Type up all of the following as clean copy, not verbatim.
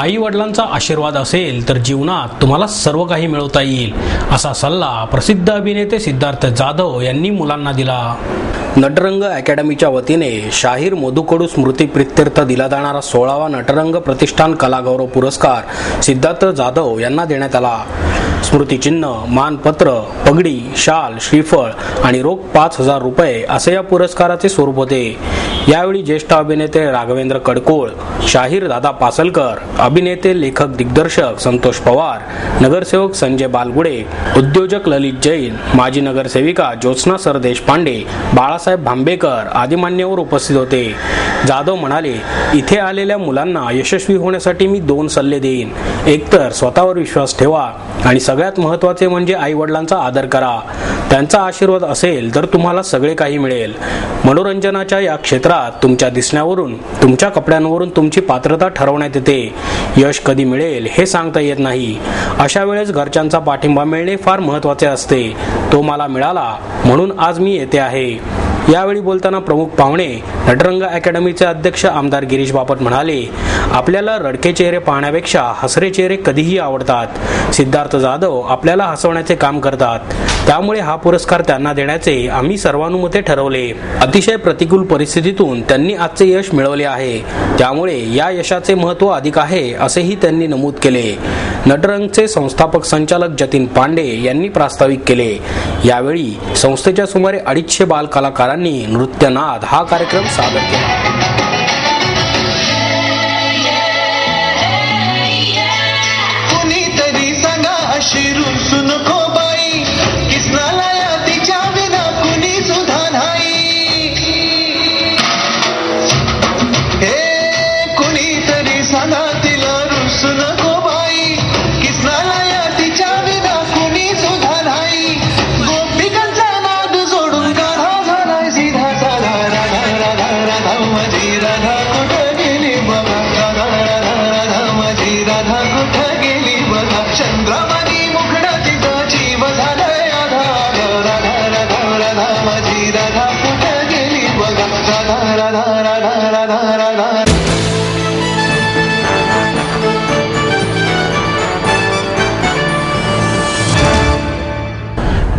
आई वडिलांचा आशीर्वाद असेल तर जीवनात तुम्हाला सर्व काही मिळवता येईल, असा सल्ला प्रसिद्ध अभिनेते सिद्धार्थ जाधव यांनी मुलांना दिला. नटरंग अकॅडमीच्या वतीने शाहीर मधुकडू स्मृती प्रित्यर्थ दिला जाणारा 16वा नटरंग प्रतिष्ठान कलागौरव पुरस्कार सिद्धार्थ जाधव यांना देण्यात आला. स्मृतिचिन्ह, मानपत्र, पगडी, शाल, श्रीफळ आणि रोख 5,000 रुपये असे या पुरस्काराचे स्वरूप होते. यावेळी ज्येष्ठ अभिनेते राघवेंद्र कडकोळ, शाहीर दादा पासलकर, अभिनेते, लेखक, दिग्दर्शक संतोष पवार, नगरसेवक संजय बालगुडे, उद्योजक ललित जैन, माजी नगरसेविका ज्योत्स्ना सरदेशपांडे, बाळासाहेब भांबेकर आदी मान्यवर उपस्थित होते. जाधव म्हणाले, इथे आलेल्या मुलांना यशस्वी होण्यासाठी मी 2 सल्ले देईन. एकतर स्वतःवर विश्वास ठेवा आणि सगळ्यात महत्त्वाचे म्हणजे आई वडिलांचा आदर करा. त्यांचा आशीर्वाद असेल तर तुम्हाला सगळे काही मिळेल. मनोरंजनाच्या या क्षेत्रात तुमच्या दिसण्यावरून, तुमच्या कपड्यांवरून तुमची पात्रता ठरवण्यात येते. यश कधी मिळेल हे सांगता येत नाही. अशा वेळेस घरच्यांचा पाठिंबा मिळणे फार महत्त्वाचे असते. तो मला मिळाला म्हणून आज मी येथे आहे. यावेळी बोलताना प्रमुख पाहुणे नटरंग अकॅडमीचे अध्यक्ष आमदार गिरीश बापट म्हणाले, आपल्याला रडके चेहरे पाहण्यापेक्षा हसरे चेहरे कधीही आवडतात. सिद्धार्थ जाधव आपल्याला हसवण्याचे काम करतात, त्यामुळे हा पुरस्कार त्यांना देण्याचे आम्ही सर्वानुमते ठरवले. अतिशय प्रतिकूल परिस्थितीतून त्यांनी आजचे यश मिळवले आहे, त्यामुळे या यशाचे महत्त्व अधिक आहे असेही त्यांनी नमूद केले. नटरंगचे संस्थापक संचालक जतीन पांडे यांनी प्रास्ताविक केले. यावेळी संस्थेच्या सुमारे 250 बाल कलाकारांनी नृत्यनाद हा कार्यक्रम सादर केला.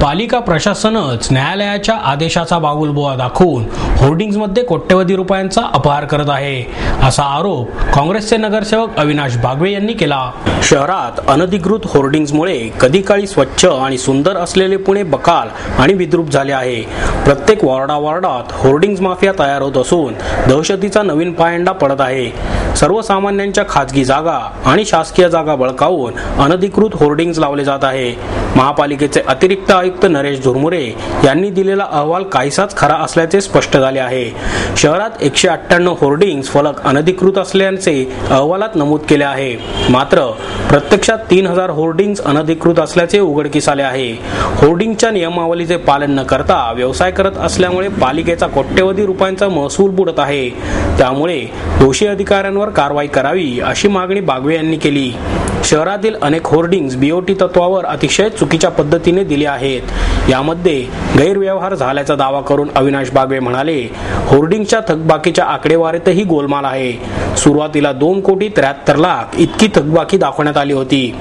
पालिका प्रशासनच न्यायालयाच्या आदेशाचा बागुलबुवा दाखवून होर्डिंग्जमध्ये कोट्यवधी रुपयांचा अपहार करत आहे, असा आरोप काँग्रेसचे नगरसेवक अविनाश बागवे यांनी केला. शहरात अनधिकृत होर्डिंग्जमुळे कधी काळी स्वच्छ आणि सुंदर असलेले पुणे बकाल आणि विद्रूप झाले आहे. प्रत्येक वॉर्डात होर्डिंग्ज माफिया तयार होत असून दहशतीचा नवीन पायंडा पडत आहे. सर्वसामान्यांच्या खाजगी जागा आणि शासकीय जागा बळकावून अनधिकृत होर्डिंग्ज लावले जात आहे. महापालिकेचे अतिरिक्त आयुक्त नरेश झुरमुरे यांनी दिलेला अहवाल काहीसाच खरा असल्याचे स्पष्ट झाले आहे. शहरात 198 होर्डिंग्ज फलक अनधिकृत असल्याचे अहवालात नमूद केले आहे. मात्र प्रत्यक्षात 3000 होर्डिंग्ज अनधिकृत असल्याचे उघडकीस आले आहे. होर्डिंगच्या नियमावलीचे पालन न करता व्यवसाय करत असल्यामुळे पालिकेचा कोट्यवधी रुपयांचा महसूल बुडत आहे. त्यामुळे दोषी अधिकाऱ्यांवर कारवाई करावी अशी मागणी बागवे यांनी केली. शहरातील अनेक होर्डिंग्ज बीओटी तत्वावर अतिशय चुकीच्या पद्धतीने दिले आहेत. यामध्ये गैरव्यवहार झाल्याचा दावा करून अविनाश बागवे म्हणाले, होर्डिंगच्या थकबाकीच्या आकडेवारीतही गोलमाल आहे. सुरुवातीला 2,73,00,000 इतकी थकबाकी दाखवण्यात आली होती.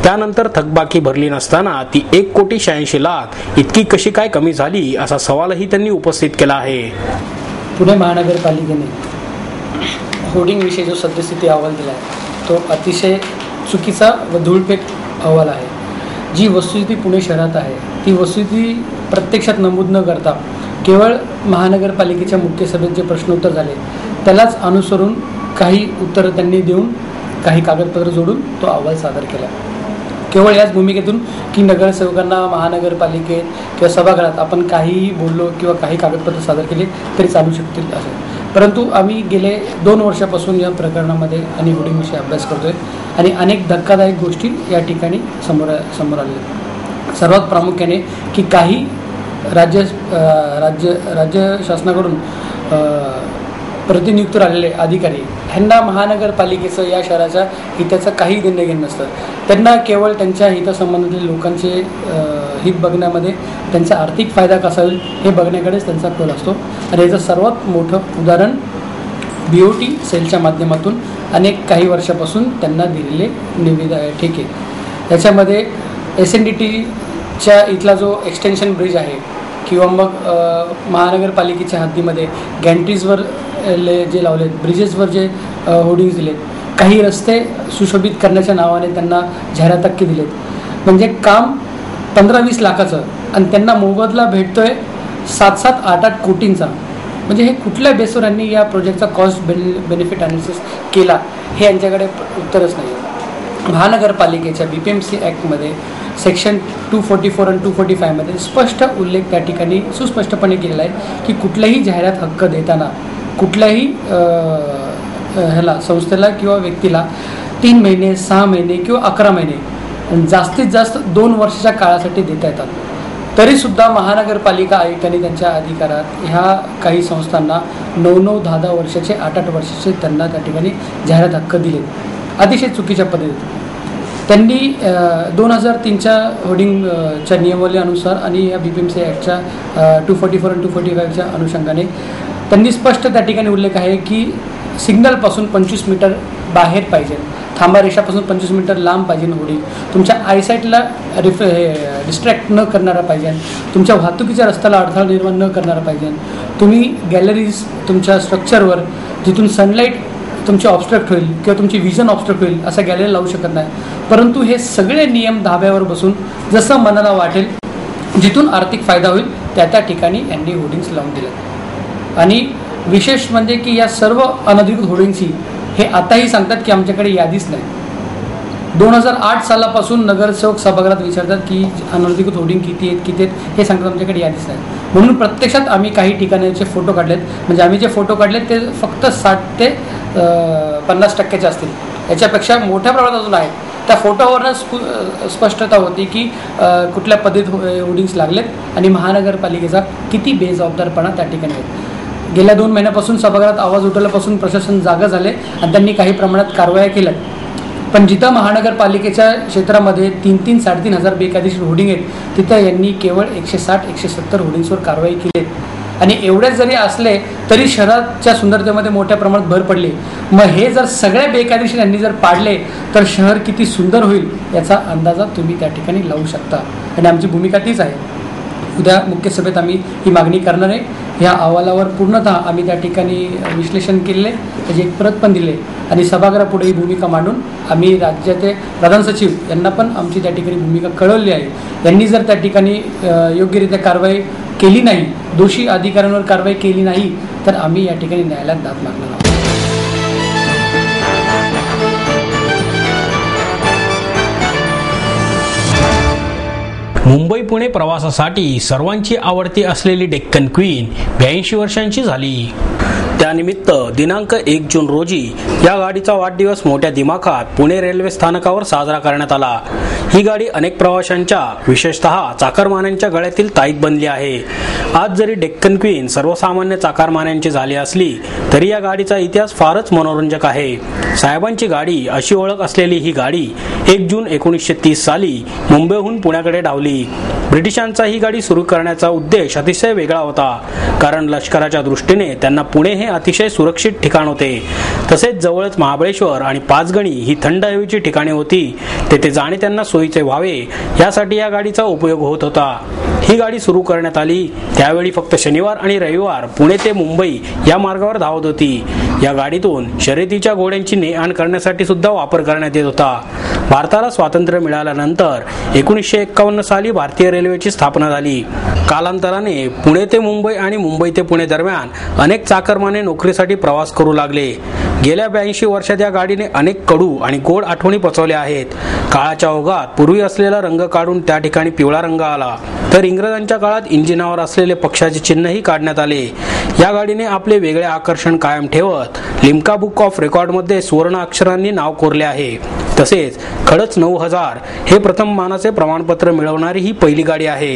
त्यानंतर थकबाकी भरली नसताना ती 1,86,00,000 इतकी कशी काय कमी झाली, असा सवालही त्यांनी उपस्थित केला आहे. पुणे महानगरपालिकेने होर्डिंग विषयी जो सद्यस्थिती अहवाल दिला आहे तो अतिशय चुकीचा व धूळपेट अहवाल आहे. जी वस्तुस्थिती पुणे शहरात आहे ती वस्तुस्थिती प्रत्यक्षात नमूद न करता केवळ महानगरपालिकेच्या मुख्य सभेत जे प्रश्नोत्तर झाले त्यालाच अनुसरून काही उत्तरं त्यांनी देऊन काही कागदपत्र जोडून तो अहवाल सादर केला. केवळ याच भूमिकेतून की नगरसेवकांना महानगरपालिकेत किंवा सभागृहात आपण काहीही बोललो किंवा काही कागदपत्र सादर केले तरी चालू शकतील असे. परंतु आम्ही गेले 2 वर्षापासून या प्रकरणामध्ये आणि होर्डिंगविषयी अभ्यास करतोय आणि अनेक धक्कादायक गोष्टी या ठिकाणी समोर आलेल्या. सर्वात प्रामुख्याने की काही राज्य शासनाकडून प्रतिनियुक्त राहिलेले अधिकारी ह्यांना महानगरपालिकेचं या शहराच्या हिताचं काही देणं घेणं नसतं. त्यांना केवळ त्यांच्या हितासंबंधातील लोकांचे हित बघण्यामध्ये त्यांचा आर्थिक फायदा कसा होईल हे बघण्याकडेच त्यांचा कल असतो. आणि याचं सर्वात मोठं उदाहरण BOT सेलच्या माध्यमातून अनेक काही वर्षापासून त्यांना दिलेले निविदा ठेके. त्याच्यामध्ये SNDTच्या इथला जो एक्सटेन्शन ब्रिज आहे किंवा मग महानगरपालिकेच्या हद्दीमध्ये गॅन्ट्रीजवर जे लावलेत, ब्रिजेसवर जे होर्डिंग्स दिलेत, काही रस्ते सुशोभित करण्याच्या नावाने त्यांना जाहिरातक्के दिलेत. म्हणजे काम 15-20 लाखाचं आणि त्यांना मोबदला भेटतोय 7-7, 8-8 कोटींचा. म्हणजे हे कुठल्या बेसवर यांनी या प्रोजेक्टचा कॉस्ट बेनिफिट ॲनालिसिस केला हे यांच्याकडे उत्तरच नाही. महानगरपालिकेच्या BPMC ॲक्टमध्ये सेक्शन 244 आणि 245मध्ये स्पष्ट उल्लेख त्या ठिकाणी सुस्पष्टपणे केलेला आहे की कुठलाही जाहिरात हक्क देताना कुठल्याही संस्थेला किंवा व्यक्तीला 3 महिने, 6 महिने किंवा 11 महिने, जास्तीत जास्त 2 वर्षाच्या काळासाठी देता येतात. तरीसुद्धा महानगरपालिका आयुक्तांनी त्यांच्या अधिकारात ह्या काही संस्थांना 9-9, 10-10 वर्षाचे, 8-8 वर्षाचे त्यांना त्या ठिकाणी जाहिरात हक्क दिले अतिशय चुकीच्या पद्धतीत. त्यांनी 2003च्या होर्डिंगच्या नियमावलीनुसार आणि या BPMC ॲक्टच्या 244 आणि 245च्या अनुषंगाने त्यांनी स्पष्ट त्या ठिकाणी उल्लेख आहे की सिग्नलपासून 25 मीटर बाहेर पाहिजे, थांबा रेषापासून 25 मीटर लांब पाहिजे होर्डिंग, तुमच्या आयसाईटला डिस्ट्रॅक्ट न करणारा पाहिजे, तुमच्या वाहतुकीच्या रस्त्याला अडथळा निर्माण न करणारा पाहिजे. तुम्ही गॅलरीज तुमच्या स्ट्रक्चरवर जिथून सनलाईट तुमची ऑब्स्ट्रक्ट होईल किंवा तुमची विजन ऑब्स्ट्रक्ट होईल असा गॅलरी लावू शकत नाही. परंतु हे सगळे नियम धाब्यावर बसून जसं मनाला वाटेल, जिथून आर्थिक फायदा होईल त्या ठिकाणी यांनी होर्डिंग्स लावून दिले. आणि विशेष म्हणजे की या सर्व अनधिकृत होर्डिंग्सची हे आताही सांगतात की आमच्याकडे यादीच नाही. 2008 सालापासून नगरसेवक सभागृहात विचारतात की अनधिकृत होर्डिंग किती आहेत हे सांगतात, आमच्याकडे यादीच नाही. म्हणून प्रत्यक्षात आम्ही काही ठिकाणाचे फोटो काढलेत. म्हणजे आम्ही जे फोटो काढलेत ते फक्त 60 ते 50% असतील, याच्यापेक्षा मोठ्या प्रमाणात अजून आहेत. त्या फोटोवरनं स्पष्टता होती की कुठल्या पद्धतीत होर्डिंग्स लागलेत आणि महानगरपालिकेचा किती बेजबाबदारपणा त्या ठिकाणी आहे. गेल्या 2 महिन्यापासून सभागृहात आवाज उठवल्यापासून प्रशासन जागा झाले आणि त्यांनी काही प्रमाणात कारवाया केल्या. पण जिथं महानगरपालिकेच्या क्षेत्रामध्ये 3-3, 3,500 बेकायदेशीर होर्डिंग आहेत तिथं यांनी केवळ 160-170 होर्डिंग्सवर कारवाई केली आहे. आणि एवढेच जरी असले तरी शहराच्या सुंदरतेमध्ये मोठ्या प्रमाणात भर पडली. मग हे जर सगळे बेकायदेशीर यांनी जर पाडले तर शहर किती सुंदर होईल याचा अंदाजा तुम्ही त्या ठिकाणी लावू शकता. आणि आमची भूमिका तीच आहे. उद्या मुख्य सभेत आम्ही ही मागणी करणार आहे. ह्या अहवालावर पूर्णतः आम्ही त्या ठिकाणी विश्लेषण केले, त्याची एक प्रत पण दिले आणि सभागृहापुढे ही भूमिका मांडून आम्ही राज्याचे प्रधान सचिव यांना पण आमची त्या ठिकाणी भूमिका कळवली आहे. यांनी जर त्या ठिकाणी योग्यरित्या कारवाई केली नाही, दोषी अधिकाऱ्यांवर कारवाई केली नाही तर आम्ही या ठिकाणी न्यायालयात दाद मागणार आहोत. मुंबई पुणे प्रवासासाठी सर्वांची आवडती असलेली डेक्कन क्वीन 82 वर्षांची झाली. त्यानिमित्त दिनांक 1 जून रोजी या गाडीचा वाढदिवस मोठ्या दिमाखात पुणे रेल्वे स्थानकावर साजरा करण्यात आला. ही गाडी अनेक प्रवाशांच्या विशेषतः चाकरमान्यांच्या गळ्यातील ताईत बनली आहे. आज जरी डेक्कन क्वीन सर्वसामान्य चाकरमान्यांची झाली असली तरी या गाडीचा इतिहास फारच मनोरंजक आहे. साहेबांची गाडी अशी ओळख असलेली ही गाडी 1 जून 1930 साली मुंबईहून पुण्याकडे धावली. ब्रिटिशांचा ही गाडी सुरू करण्याचा उद्देश अतिशय वेगळा होता, कारण लष्कराच्या दृष्टीने त्यांना पुणे हे अतिशय सुरक्षित ठिकाण होते. तसेच जवळच महाबळेश्वर आणि पाचगणी ही थंड हवेची ठिकाणे होती. तेथे जाणे त्यांना सोयीचे व्हावे यासाठी या गाडीचा उपयोग होत होता. ही गाडी सुरू करण्यात आली त्यावेळी फक्त शनिवार आणि रविवार पुणे ते मुंबई या मार्गावर धावत होती. या गाडीतून शर्यतीच्या घोड्यांची ने-आण करण्यासाठी सुद्धा वापर करण्यात येत होता. भारताला स्वातंत्र्य मिळाल्यानंतर 1951 साली भारतीय रेल्वेची स्थापना झाली. कालांतराने पुणे ते मुंबई आणि मुंबई ते पुणे दरम्यान अनेक चाकरमाने नोकरीसाठी प्रवास करू लागले. गेल्या 82 वर्षात या गाडीने अनेक कडू आणि गोड आठवणी पचवल्या आहेत. काळाच्या ओघात पूर्वी असलेला रंग काढून त्या ठिकाणी पिवळा रंग आला, तर इंग्रजांच्या काळात इंजिनावर असलेले पक्षाचे चिन्हही काढण्यात आले. या गाडीने आपले वेगळे आकर्षण कायम ठेवत लिम्का बुक ऑफ रेकॉर्डमध्ये सुवर्ण अक्षरांनी नाव कोरले आहे. तसेच खडच 9000 हे प्रथम मानाचे प्रमाणपत्र मिळवणारी ही पहिली गाडी आहे.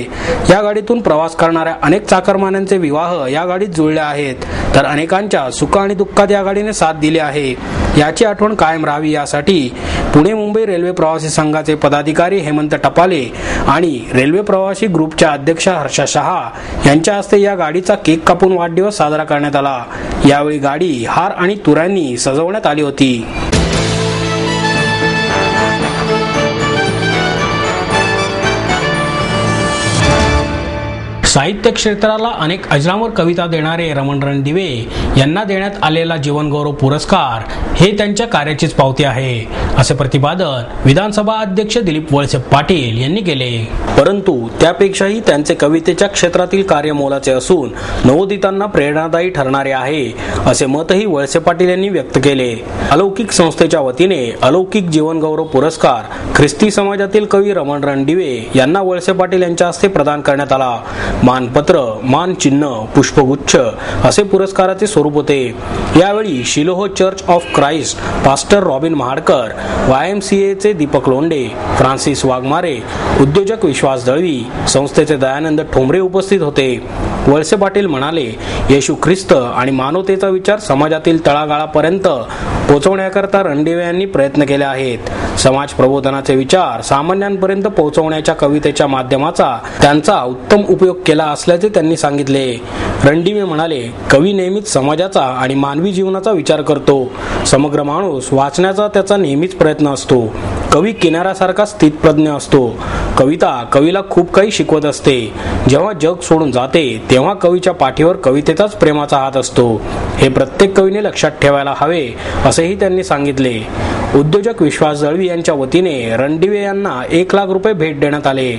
या गाडीतून प्रवास करणाऱ्या अनेक चाकरमान्यांचे विवाह या गाडीत जुळले आहेत, तर अनेकांच्या सुख आणि दुःखात या गाडीने साथ दिली आहे. याची आठवण कायम राहावी यासाठी पुणे मुंबई रेल्वे प्रवासी संघाचे पदाधिकारी हेमंत टपाले आणि रेल्वे प्रवासी ग्रुपच्या अध्यक्षा हर्षा शहा यांच्या हस्ते या गाडीचा केक कापून वाढदिवस साजरा करण्यात आला. यावेळी गाडी हार आणि तुऱ्यांनी सजवण्यात आली होती. साहित्य क्षेत्राला अनेक अजरामर कविता देणारे रमण रणदिवे यांना देण्यात आलेला जीवनगौरव पुरस्कार हे त्यांच्या कार्याचीच पावती आहे, असे प्रतिपादन विधानसभा अध्यक्ष दिलीप वळसे पाटील यांनी केले. परंतु त्यापेक्षाही त्यांचे कवितेच्या क्षेत्रातील कार्य मोलाचे असून नवोदितांना प्रेरणादायी ठरणारे आहे, असे मतही वळसे पाटील यांनी व्यक्त केले. अलौकिक संस्थेच्या वतीने अलौकिक जीवनगौरव पुरस्कार ख्रिस्ती समाजातील कवी रमण रणदिवे यांना वळसे पाटील यांच्या हस्ते प्रदान करण्यात आला. मानपत्र, मानचिन्ह, पुष्पगुच्छ असे पुरस्काराचे स्वरूप होते. यावेळी Shiloh church of Christ pastor Robin Mahadkar, YMCAचे दीपक लोंढे, फ्रान्सिस वाघमारे, उद्योजक विश्वास दळवी, संस्थेचे दयानंद ठोंबरे उपस्थित होते. वळसे पाटील म्हणाले, येशू ख्रिस्त आणि मानवतेचा विचार समाजातील तळागाळापर्यंत पोहोचवण्याकरता रणदिवे यांनी प्रयत्न केले आहेत. समाज प्रबोधनाचे विचार सामान्यांपर्यंत पोहोचवण्याच्या कवितेच्या माध्यमाचा त्यांचा उत्तम उपयोग केला असल्याचे त्यांनी सांगितले. रणदिवे म्हणाले, कवी नेहमीच समाजाचा आणि मानवी जीवनाचा विचार करतो. समग्र माणूस वाचण्याचा त्याचा नेहमीच प्रयत्न असतो. कवी किनाऱ्यासारखा स्थितप्रज्ञ असतो. कविता कवीला खूप काही शिकवत असते. जेव्हा जग सोडून जाते तेव्हा कवीच्या पाठीवर कवितेचाच प्रेमाचा हात असतो. हे प्रत्येक कवीने लक्षात ठेवायला हवे, असेही त्यांनी सांगितले. उद्योजक विश्वास दळवी यांच्या वतीने रणदिवे यांना 1 लाख रुपये भेट देण्यात आले.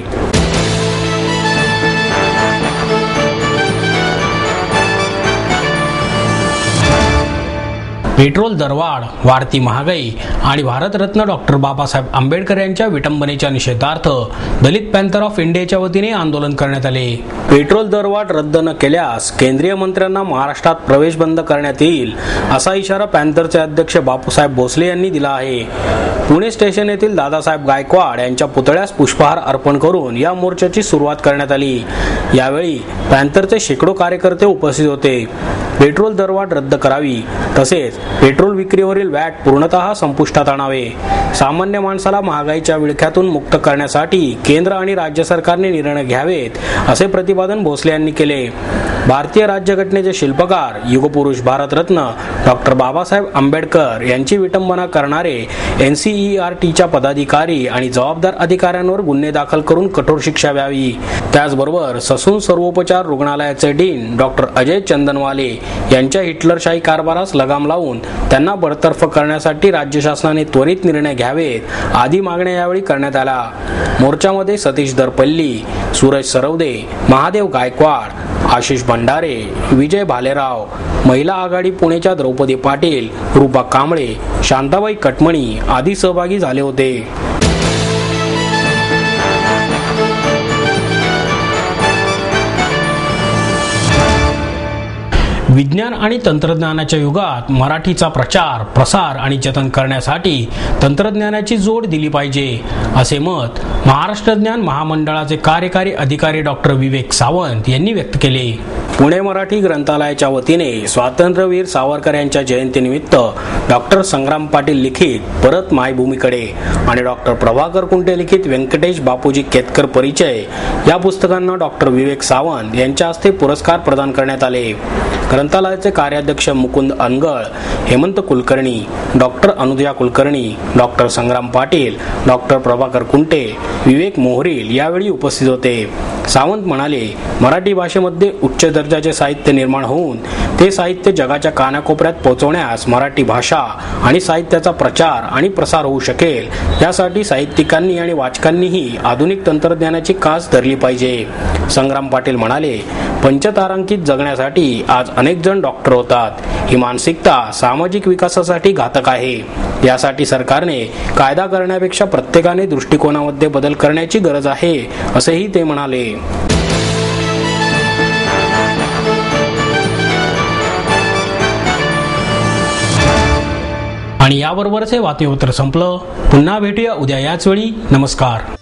पेट्रोल दरवाढ, वाढती महागाई आणि भारतरत्न डॉक्टर बाबासाहेब आंबेडकर यांच्या विटंबनेच्या निषेधार्थ दलित पॅंथर ऑफ इंडियाच्या वतीने आंदोलन करण्यात आले. पेट्रोल दरवाढ रद्द न केल्यास केंद्रीय मंत्र्यांना महाराष्ट्रात प्रवेश बंद करण्यात येईल, असा इशारा पॅंथरचे अध्यक्ष बापूसाहेब भोसले यांनी दिला आहे. पुणे स्टेशन येथील दादासाहेब गायकवाड यांच्या पुतळ्यास पुष्पहार अर्पण करून या मोर्चाची सुरुवात करण्यात आली. यावेळी पॅंथरचे शेकडो कार्यकर्ते उपस्थित होते. पेट्रोल दरवाढ रद्द करावी, तसेच पेट्रोल विक्रीवरील वॅट पूर्णतः संपुष्टात आणावे. सामान्य माणसाला महागाईच्या विळख्यातून मुक्त करण्यासाठी केंद्र आणि राज्य सरकारने निर्णय घ्यावेत, असे प्रतिपादन भोसले यांनी केले. भारतीय राज्यघटनेचे शिल्पकार, युगपुरुष भारतरत्न डॉक्टर बाबासाहेब आंबेडकर यांची विटंबना करणारे NCERTच्या पदाधिकारी आणि जबाबदार अधिकाऱ्यांवर गुन्हे दाखल करून कठोर शिक्षा व्हावी. त्याचबरोबर ससून सर्वोपचार रुग्णालयाचे डीन डॉक्टर अजय चंदनवाले यांच्या हिटलरशाही कारभारास लगाम लावून त्यांना बडतर्फ करण्यासाठी राज्य शासनाने त्वरित निर्णय घ्यावेत आदी मागण्या यावेळी करण्यात आल्या. मोर्चामध्ये सतीश दरपल्ली, सूरज सरवदे, महादेव गायकवाड, आशिष भंडारे, विजय भालेराव, महिला आघाडी पुणेच्या द्रौपदी पाटील, रूपा कांबळे, शांताबाई कटमणी आदी सहभागी झाले होते. विज्ञान आणि तंत्रज्ञानाच्या युगात मराठीचा प्रचार, प्रसार आणि जतन करण्यासाठी तंत्रज्ञानाची जोड दिली पाहिजे, असे मत महाराष्ट्र ज्ञान महामंडळाचे कार्यकारी अधिकारी डॉक्टर विवेक सावंत यांनी व्यक्त केले. पुणे मराठी ग्रंथालयाच्या वतीने स्वातंत्र्यवीर सावरकर यांच्या जयंतीनिमित्त डॉक्टर संग्राम पाटील लिखित परत मायभूमीकडे आणि डॉक्टर प्रभाकर कुंटे लिखित व्यंकटेश बापूजी केतकर परिचय या पुस्तकांना डॉक्टर विवेक सावंत यांच्या हस्ते पुरस्कार प्रदान करण्यात आले. ग्रंथालयाचे कार्याध्यक्ष Mukund Angal, Hemant Kulkarni, doctor अनुदया Kulkarni, doctor Sangram Patil, doctor Prabhakar Kunte, विवेक मोहरील यावेळी उपस्थित होते. सावंत म्हणाले, मराठी भाषेमध्ये उच्च दर्जाचे साहित्य निर्माण होऊन ते साहित्य जगाच्या कानाकोपऱ्यात पोहोचवण्यास मराठी भाषा आणि साहित्याचा प्रचार आणि प्रसार होऊ शकेल, यासाठी साहित्यिकांनी आणि वाचकांनीही आधुनिक तंत्रज्ञानाची कास धरली पाहिजे. संग्राम पाटील म्हणाले, पंचतारांकित जगण्यासाठी आज अनेक जण डॉक्टर होतात. ही मानसिकता सामाजिक विकासासाठी घातक आहे. यासाठी सरकारने कायदा करण्यापेक्षा प्रत्येकाने दृष्टिकोनामध्ये बदल करण्याची गरज आहे, असेही ते म्हणाले. आणि याबरोबरच हे बातमीपत्र संपलं. पुन्हा भेटूया उद्या याच वेळी. नमस्कार.